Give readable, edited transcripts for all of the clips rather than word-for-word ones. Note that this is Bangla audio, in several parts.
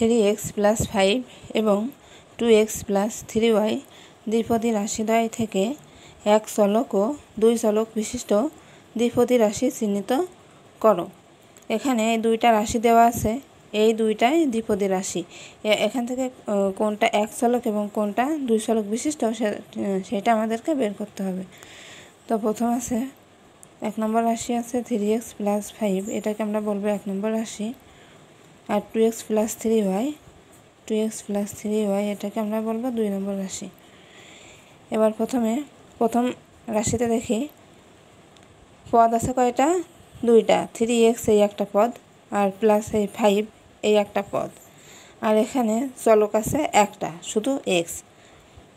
3x প্লাস 5 এবং 2x প্লাস 3y দ্বিপদী রাশিদ্বয় থেকে এক চলক ও দুই চলক বিশিষ্ট দ্বিপদী রাশি চিহ্নিত করো। এখানে দুইটা রাশি দেওয়া আছে, এই দুইটাই দ্বিপদী রাশি। এখান থেকে কোনটা এক চলক এবং কোনটা দুই চলক বিশিষ্ট সেটা আমাদেরকে বের করতে হবে। তো প্রথম আছে এক নম্বর রাশি আছে 3x প্লাস 5, এটাকে আমরা বলবো এক নম্বর রাশি। আর 2x প্লাস 3y এটাকে আমরা বলবো দুই নম্বর রাশি। এবার প্রথম রাশিতে দেখি পদ আছে কয়টা, দুইটা। 3x এই একটা পদ আর প্লাস এই 5 এই একটা পদ, আর এখানে চলক আছে একটা শুধু x।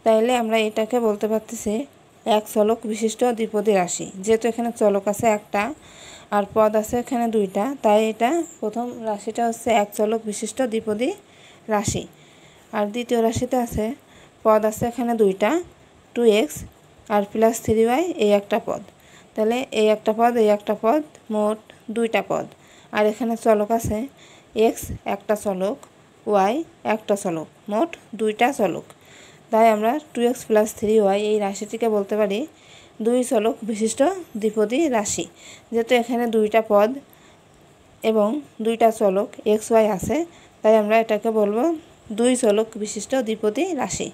তাইলে আমরা এটাকে বলতে পারতেছি এক চলক বিশিষ্ট দ্বিপদী রাশি। যেহেতু এখানে চলক আছে একটা আর পদ আছে এখানে দুইটা, তাই এটা প্রথম রাশিটা হচ্ছে এক চলক বিশিষ্ট দ্বিপদী রাশি। আর দ্বিতীয় রাশিতে আছে পদ আছে এখানে দুইটা, 2x আর প্লাস 3y এই একটা পদ। তাহলে এই একটা পদ এই একটা পদ, মোট দুইটা পদ। আর এখানে চলক আছে x একটা চলক, y একটা চলক, মোট দুইটা চলক। তাই আমরা 2x প্লাস 3y এই রাশিটিকে বলতে পারি দুই চলক বিশিষ্ট দ্বিপদী রাশি। যেহেতু এখানে দুইটা পদ এবং দুইটা চলক x y আছে, তাই আমরা এটাকে বলবো দুই চলক বিশিষ্ট দ্বিপদী রাশি।